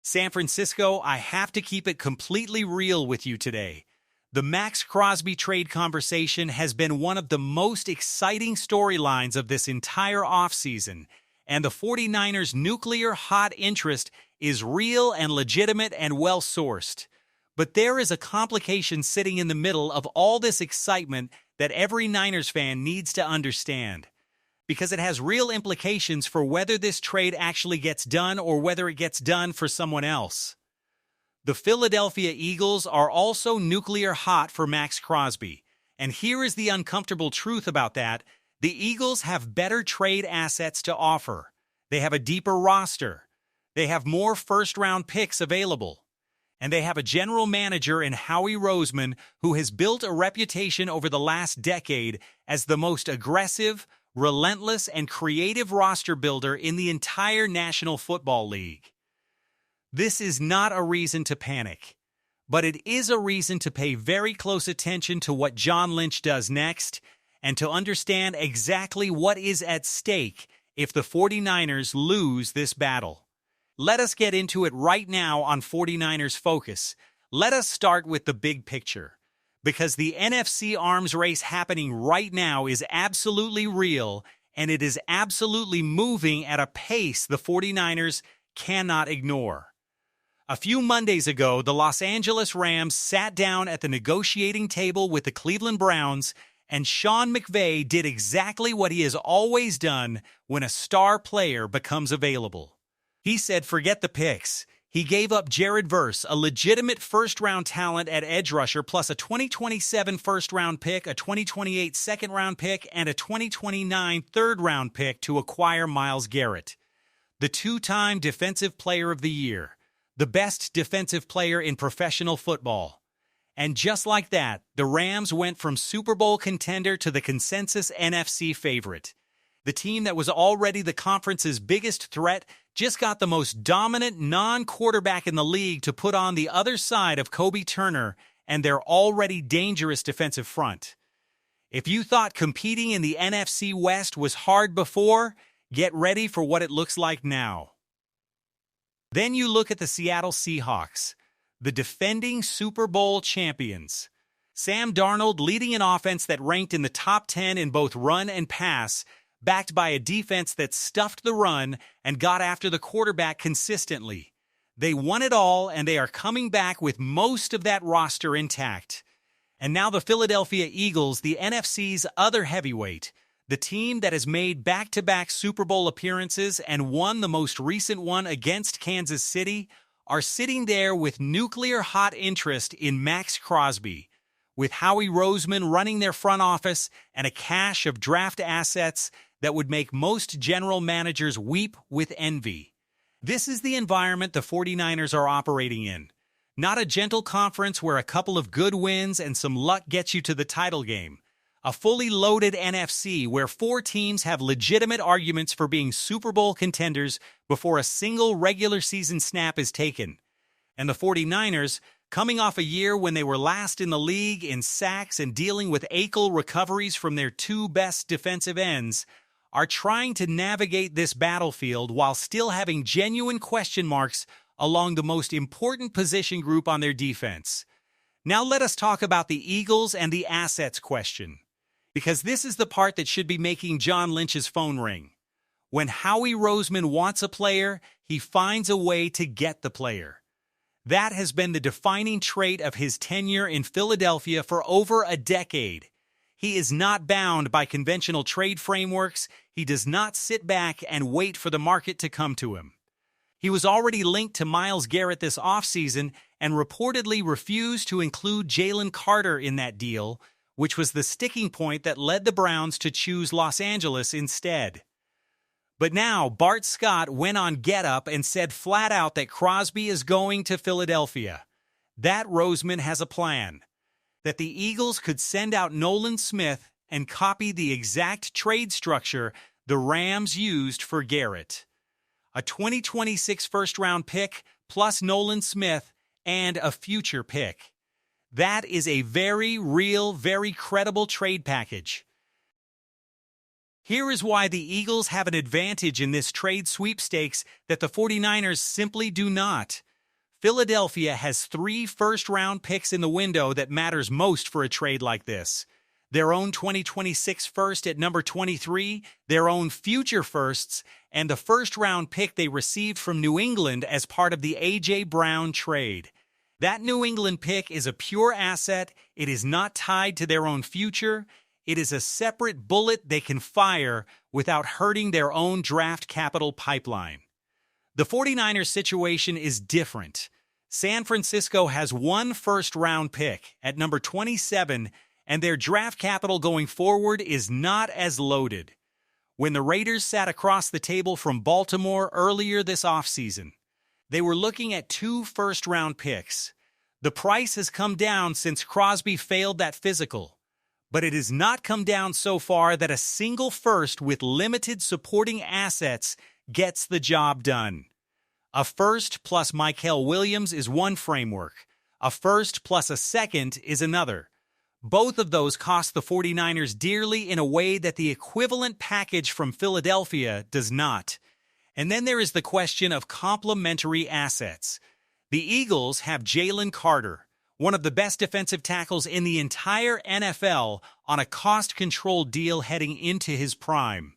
San Francisco, I have to keep it completely real with you today. The Maxx Crosby trade conversation has been one of the most exciting storylines of this entire offseason, and the 49ers' nuclear hot interest is real and legitimate and well-sourced. But there is a complication sitting in the middle of all this excitement that every Niners fan needs to understand, because it has real implications for whether this trade actually gets done or whether it gets done for someone else. The Philadelphia Eagles are also nuclear hot for Maxx Crosby, and here is the uncomfortable truth about that. The Eagles have better trade assets to offer. They have a deeper roster. They have more first-round picks available. And they have a general manager in Howie Roseman who has built a reputation over the last decade as the most aggressive, relentless, and creative roster builder in the entire National Football League. This is not a reason to panic, but it is a reason to pay very close attention to what John Lynch does next and to understand exactly what is at stake if the 49ers lose this battle. Let us get into it right now on 49ers Focus. Let us start with the big picture, because the NFC arms race happening right now is absolutely real, and it is absolutely moving at a pace the 49ers cannot ignore. A few Mondays ago, the Los Angeles Rams sat down at the negotiating table with the Cleveland Browns, and Sean McVay did exactly what he has always done when a star player becomes available. He said, forget the picks. He gave up Jared Verse, a legitimate first-round talent at edge rusher, plus a 2027 first-round pick, a 2028 second-round pick, and a 2029 third-round pick to acquire Myles Garrett, the two-time Defensive Player of the Year, the best defensive player in professional football. And just like that, the Rams went from Super Bowl contender to the consensus NFC favorite. The team that was already the conference's biggest threat just got the most dominant non-quarterback in the league to put on the other side of Kobe Turner and their already dangerous defensive front. If you thought competing in the NFC West was hard before, get ready for what it looks like now. Then you look at the Seattle Seahawks, the defending Super Bowl champions. Sam Darnold leading an offense that ranked in the top 10 in both run and pass, backed by a defense that stuffed the run and got after the quarterback consistently. They won it all, and they are coming back with most of that roster intact. And now the Philadelphia Eagles, the NFC's other heavyweight, the team that has made back-to-back Super Bowl appearances and won the most recent one against Kansas City, are sitting there with nuclear hot interest in Maxx Crosby, with Howie Roseman running their front office and a cache of draft assets that would make most general managers weep with envy. This is the environment the 49ers are operating in. Not a gentle conference where a couple of good wins and some luck gets you to the title game. A fully loaded NFC where four teams have legitimate arguments for being Super Bowl contenders before a single regular season snap is taken. And the 49ers, coming off a year when they were last in the league in sacks and dealing with ankle recoveries from their two best defensive ends, are trying to navigate this battlefield while still having genuine question marks along the most important position group on their defense. Now let us talk about the Eagles and the assets question, because this is the part that should be making John Lynch's phone ring. When Howie Roseman wants a player, he finds a way to get the player. That has been the defining trait of his tenure in Philadelphia for over a decade. He is not bound by conventional trade frameworks. He does not sit back and wait for the market to come to him. He was already linked to Myles Garrett this offseason and reportedly refused to include Jalen Carter in that deal, which was the sticking point that led the Browns to choose Los Angeles instead. But now, Bart Scott went on Get Up and said flat out that Crosby is going to Philadelphia. That Roseman has a plan. That the Eagles could send out Nolan Smith and copy the exact trade structure the Rams used for Garrett. A 2026 first-round pick plus Nolan Smith and a future pick. That is a very real, very credible trade package. Here is why the Eagles have an advantage in this trade sweepstakes that the 49ers simply do not. Philadelphia has 3 first-round picks in the window that matters most for a trade like this. Their own 2026 first at number 23, their own future firsts, and the first-round pick they received from New England as part of the A.J. Brown trade. That New England pick is a pure asset. It is not tied to their own future. It is a separate bullet they can fire without hurting their own draft capital pipeline. The 49ers situation is different. San Francisco has 1 first-round pick at number 27, and their draft capital going forward is not as loaded. When the Raiders sat across the table from Baltimore earlier this offseason, they were looking at 2 first-round picks. The price has come down since Crosby failed that physical, but it has not come down so far that a single first with limited supporting assets gets the job done. A first plus Mykel Williams is one framework. A first plus a second is another. Both of those cost the 49ers dearly in a way that the equivalent package from Philadelphia does not. And then there is the question of complementary assets. The Eagles have Jalen Carter, one of the best defensive tackles in the entire NFL, on a cost-controlled deal heading into his prime.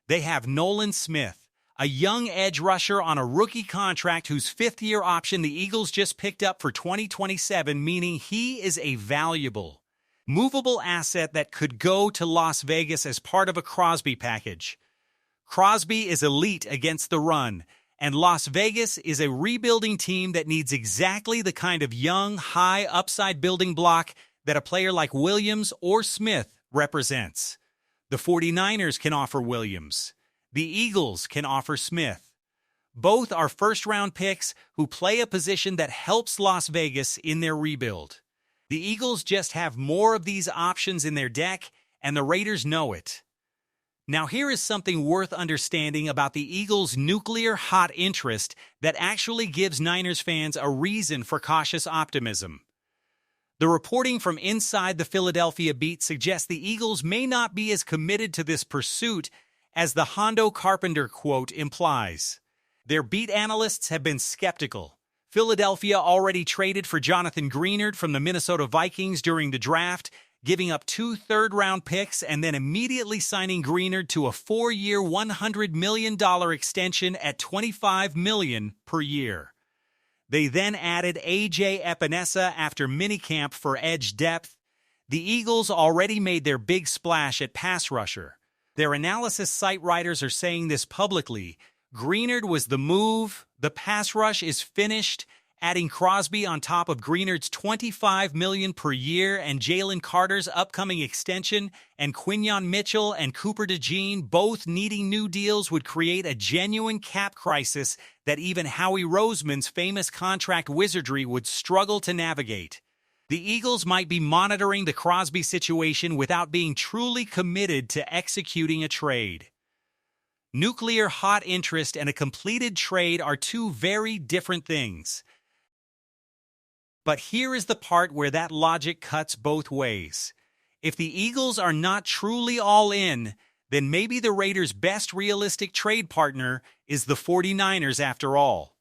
They have Nolan Smith, a young edge rusher on a rookie contract whose 5th-year option the Eagles just picked up for 2027, meaning he is a valuable, movable asset that could go to Las Vegas as part of a Crosby package. Crosby is elite against the run, and Las Vegas is a rebuilding team that needs exactly the kind of young, high upside building block that a player like Williams or Smith represents. The 49ers can offer Williams. The Eagles can offer Smith. Both are first-round picks who play a position that helps Las Vegas in their rebuild. The Eagles just have more of these options in their deck, and the Raiders know it. Now here is something worth understanding about the Eagles' nuclear hot interest that actually gives Niners fans a reason for cautious optimism. The reporting from inside the Philadelphia beat suggests the Eagles may not be as committed to this pursuit as the Hondo Carpenter quote implies. Their beat analysts have been skeptical. Philadelphia already traded for Jonathan Greenard from the Minnesota Vikings during the draft, giving up 2 third-round picks and then immediately signing Greenard to a 4-year, $100 million extension at $25 million per year. They then added A.J. Epinesa after minicamp for edge depth. The Eagles already made their big splash at pass rusher. Their analysis site writers are saying this publicly. Greenard was the move. The pass rush is finished. Adding Crosby on top of Greenard's $25 million per year and Jalen Carter's upcoming extension, and Quinyon Mitchell and Cooper DeJean both needing new deals would create a genuine cap crisis that even Howie Roseman's famous contract wizardry would struggle to navigate. The Eagles might be monitoring the Crosby situation without being truly committed to executing a trade. Nuclear hot interest and a completed trade are 2 very different things. But here is the part where that logic cuts both ways. If the Eagles are not truly all in, then maybe the Raiders' best realistic trade partner is the 49ers after all.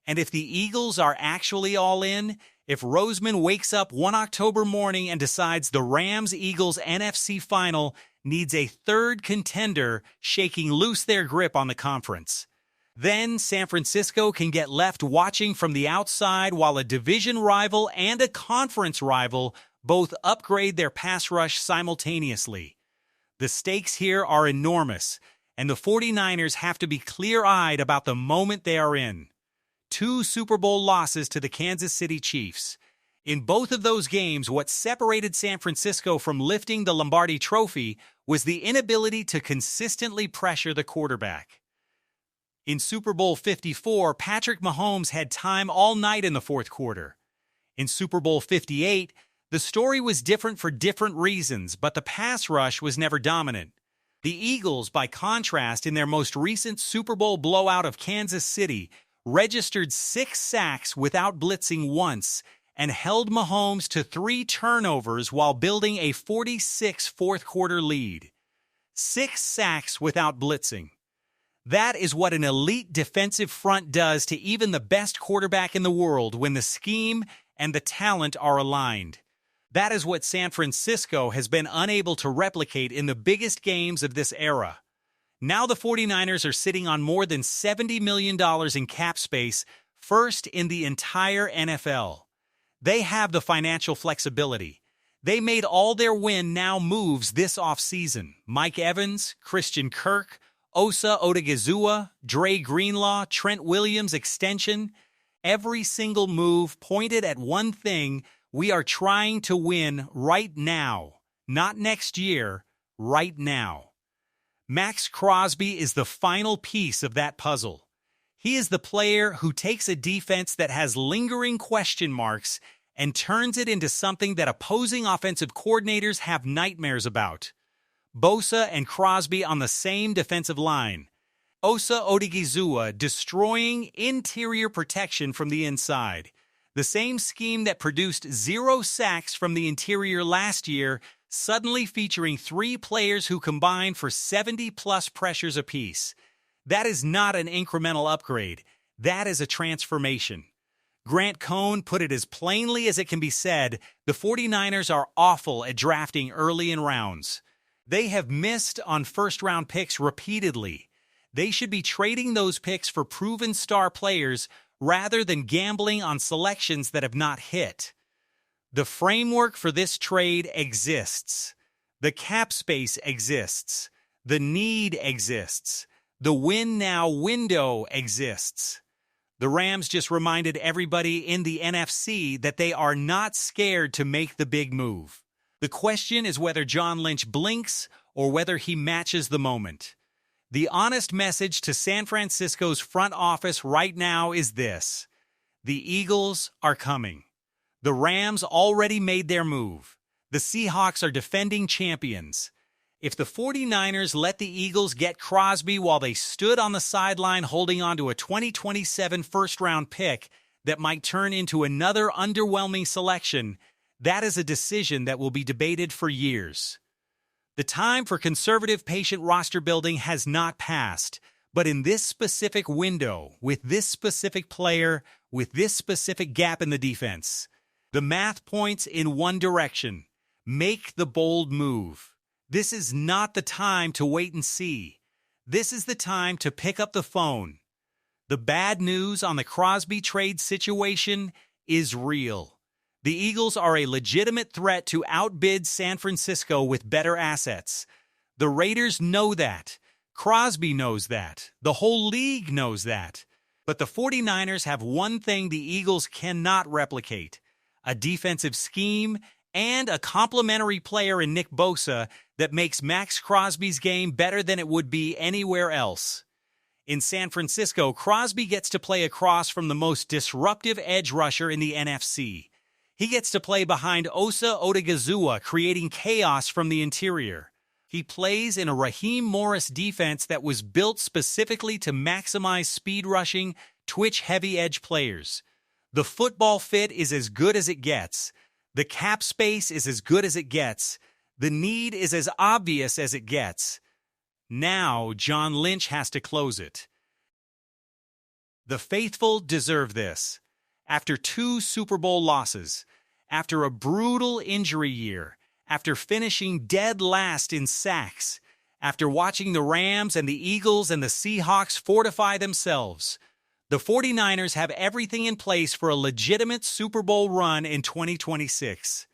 And if the Eagles are actually all in, if Roseman wakes up one October morning and decides the Rams-Eagles NFC final needs a third contender shaking loose their grip on the conference, then San Francisco can get left watching from the outside while a division rival and a conference rival both upgrade their pass rush simultaneously. The stakes here are enormous, and the 49ers have to be clear-eyed about the moment they are in. 2 Super Bowl losses to the Kansas City Chiefs. In both of those games, what separated San Francisco from lifting the Lombardi trophy was the inability to consistently pressure the quarterback. In Super Bowl 54, Patrick Mahomes had time all night in the fourth quarter. In Super Bowl 58, the story was different for different reasons, but the pass rush was never dominant. The Eagles, by contrast, in their most recent Super Bowl blowout of Kansas City, registered 6 sacks without blitzing once and held Mahomes to 3 turnovers while building a 46 fourth-quarter lead. 6 sacks without blitzing. That is what an elite defensive front does to even the best quarterback in the world when the scheme and the talent are aligned. That is what San Francisco has been unable to replicate in the biggest games of this era. Now the 49ers are sitting on more than $70 million in cap space, first in the entire NFL. They have the financial flexibility. They made all their win-now moves this offseason. Mike Evans, Christian Kirk, Osa Odigizua, Dre Greenlaw, Trent Williams extension. Every single move pointed at one thing: we are trying to win right now, not next year, right now. Maxx Crosby is the final piece of that puzzle. He is the player who takes a defense that has lingering question marks and turns it into something that opposing offensive coordinators have nightmares about. Bosa and Crosby on the same defensive line. Osa Odigizua destroying interior protection from the inside. The same scheme that produced 0 sacks from the interior last year, suddenly featuring 3 players who combined for 70-plus pressures apiece. That is not an incremental upgrade. That is a transformation. Grant Cohn put it as plainly as it can be said: the 49ers are awful at drafting early in rounds. They have missed on first-round picks repeatedly. They should be trading those picks for proven star players rather than gambling on selections that have not hit. The framework for this trade exists. The cap space exists. The need exists. The win-now window exists. The Rams just reminded everybody in the NFC that they are not scared to make the big move. The question is whether John Lynch blinks or whether he matches the moment. The honest message to San Francisco's front office right now is this: the Eagles are coming. The Rams already made their move. The Seahawks are defending champions. If the 49ers let the Eagles get Crosby while they stood on the sideline holding on to a 2027 first-round pick that might turn into another underwhelming selection, that is a decision that will be debated for years. The time for conservative, patient roster building has not passed, but in this specific window, with this specific player, with this specific gap in the defense, the math points in one direction: make the bold move. This is not the time to wait and see. This is the time to pick up the phone. The bad news on the Crosby trade situation is real. The Eagles are a legitimate threat to outbid San Francisco with better assets. The Raiders know that. Crosby knows that. The whole league knows that. But the 49ers have one thing the Eagles cannot replicate: a defensive scheme and a complementary player in Nick Bosa that makes Maxx Crosby's game better than it would be anywhere else. In San Francisco, Crosby gets to play across from the most disruptive edge rusher in the NFC. He gets to play behind Osa Odigizua, creating chaos from the interior. He plays in a Raheem Morris defense that was built specifically to maximize speed-rushing, twitch-heavy edge players. The football fit is as good as it gets. The cap space is as good as it gets. The need is as obvious as it gets. Now John Lynch has to close it. The faithful deserve this. After 2 Super Bowl losses, after a brutal injury year, after finishing dead last in sacks, after watching the Rams and the Eagles and the Seahawks fortify themselves, the 49ers have everything in place for a legitimate Super Bowl run in 2026.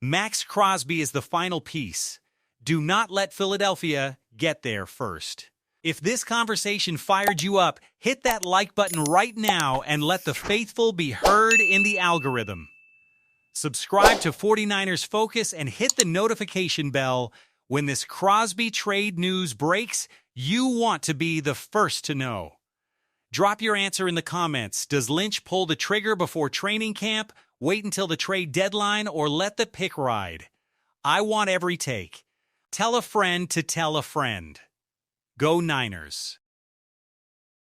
Maxx Crosby is the final piece. Do not let Philadelphia get there first. If this conversation fired you up, hit that like button right now and let the faithful be heard in the algorithm. Subscribe to 49ers Focus and hit the notification bell. When this Crosby trade news breaks, you want to be the first to know. Drop your answer in the comments. Does Lynch pull the trigger before training camp, wait until the trade deadline, or let the pick ride? I want every take. Tell a friend to tell a friend. Go Niners.